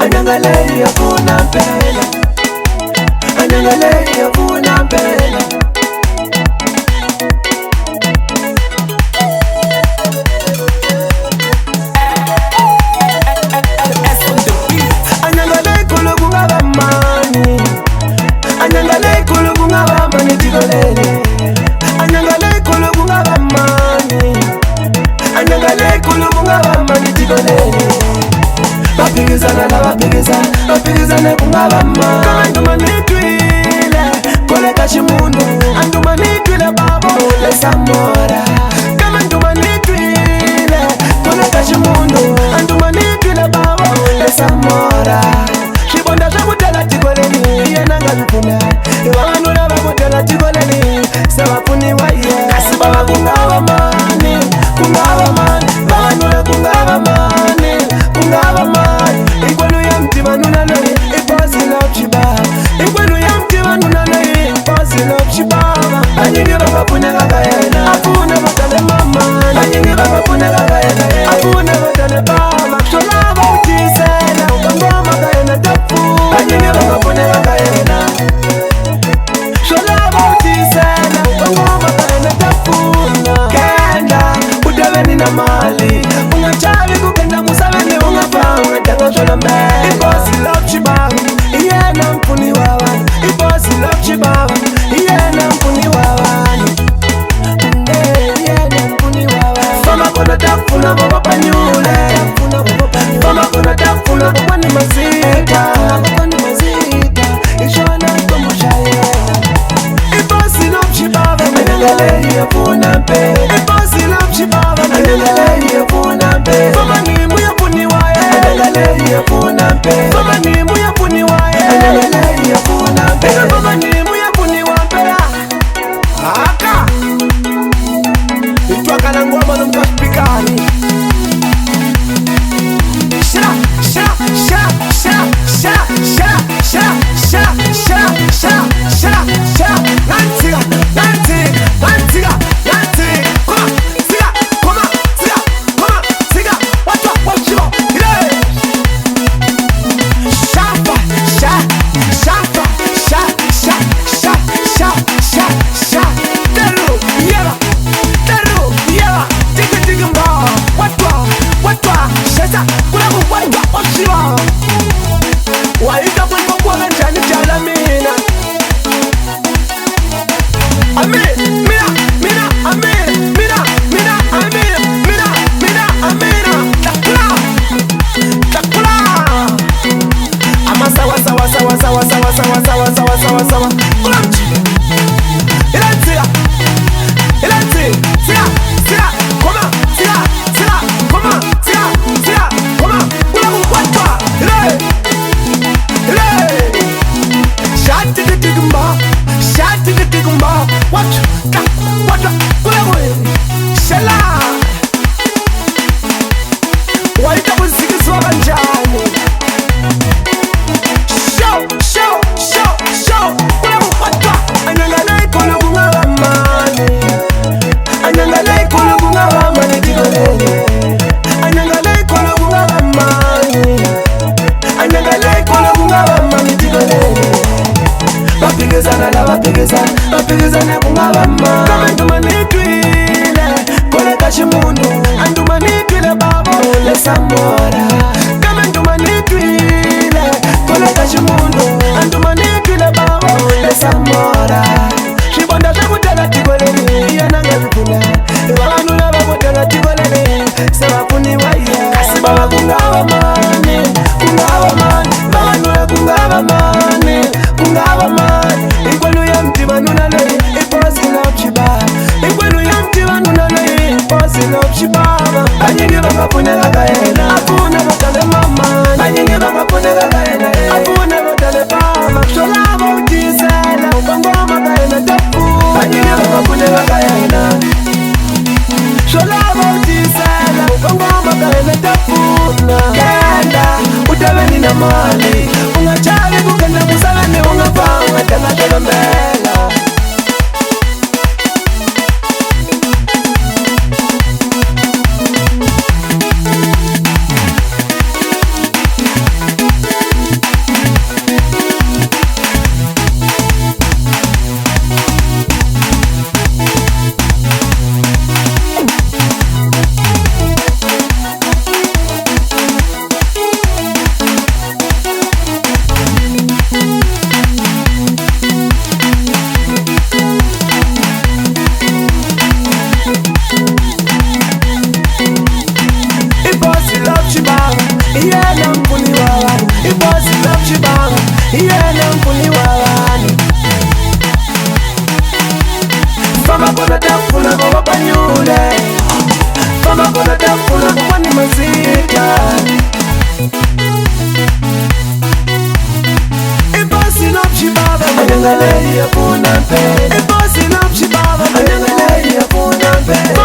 Anyangalei yafuna mpela, anyangalei yafuna mpela. Anyangalei kulu kungaba mani, anyangalei kulu kungaba mani tikolele. Anyangalei kulu kungaba mani, anyangalei kulu kungaba mani tikolele. Bapikizana la bapikizana kungaba mani. Anduma nitwile kole kashimundu, anduma nitwile babo le samora. Kama anduma nitwile kole kashimundu, anduma nitwile babo le samora. Shibonda shakutela tikoleni, yena ngazukuna. Iwanganula bakutela tikoleni, sabafuni waye. Kasibaba kungaba mani, kungaba mani. Wanganula kungaba mani, kungaba mani. Ikwelu ya mtima nuna nai, ipozi love shibaba. Ikwelu ya mtima nuna nai, ipozi love shibaba. Anyingi baba pune kakayena, afune batale mama. Anyingi baba pune kakayena, afune batale baba. Shola ba utisela, ukangoma kayena tapu. Anyingi baba pune kakayena, shola ba utisela, ukangoma kayena tapu. Kenda, udaveni na mali, ungachavi kukenda musaveni ungapa, ungataka shola me. Ipozi love shibaba, iyena mpuni wawani. Ipozi love shibaba, iyena mpuni wawani. Iyena mpuni wawani. Fama kona takfuna baba panyule, fama kona takfuna baba ni mazika, ishona kumusha yena. Ipozi love shibaba, anyangalei yafuna mpe. Ipozi love shibaba, anyangalei yafuna mpe. Fama ni muya puni waye, anyangalei yafuna mpe. Fama ni muya puni waye, anyangalei yafuna mpe. Fama ni muya puni wampela. Haka itwa kana ngoma nomkaspikani. Shira, shira, shira, shira, shira, shira, shira, shira, shira, shira, shira, shira. Nantiga, nantiga, nantiga, nantiga. Koma, tiga, koma, tiga, koma, tiga. Watwa, watwa, ile. Shafa, sha, shafa, sha, sha, sha, sha, sha, sha. Teru, yeba, teru, yeba. Tiga, tiga mba. Watwa, watwa, shasa. Kulamu, watwa, oshiwa. Waika mwiko kwa ganjani jala mina. Amin, mina, mina, amin, mina, mina, amin, mina, mina, amina. Takula, takula. Ama sawa, sawa, sawa, sawa, sawa, sawa, sawa, sawa, sawa, sawa. Kulamchi. Ilantia, ilantia, tia, tia, koma, tia, tia, koma, tia, tia, koma. Kulamu watwa, ile, ile. Shati kitigumba, shati kitigumba. Watch, kak, watwa, kulamu. Shela. Waita kuziki suwa banjani. Show, show, show, show. Kulamu watwa. Anyangalei kulu kungaba mani, anyangalei kulu kungaba mani tikolele. Anyangalei kulu kungaba mani, anyangalei kulu kungaba mani tikolele. Bapikizana la bapikizana kungaba mani. Kama nduma nitwile kole kashimundu, anduma nitwile babo le samora. Kama nduma nitwile kole kashimundu, anduma nitwile babo le samora. Shibonda shakutela tikoleni, yana ngazukuna. Iwanganula bakutela tikoleni, sabafuni waye. Kasibaba kungaba mani, kungaba mani. Iwanganula kungaba mani, kungaba mani. Ikwelu ya mtima nuna nai, ipozi love shibaba. Ikwelu ya mtima nuna nai, ipozi love shibaba. Anyingi bakafune kakayena, afune batale mama. Anyingi bakafune kakayena, afune batale baba. Shola ba utisela, ukangoma kayena tapu. Anyingi bakafune kakayena, shola ba utisela, ukangoma kayena tapu. Kenda, udaveni na mali, ungachavi kukenda musaveni ungapanga tena shola mbela. mama kona tafuna kuwani mazita Impossible chibaba Anyangalei ya puna mpe Impossible chibaba Anyangalei ya puna mpe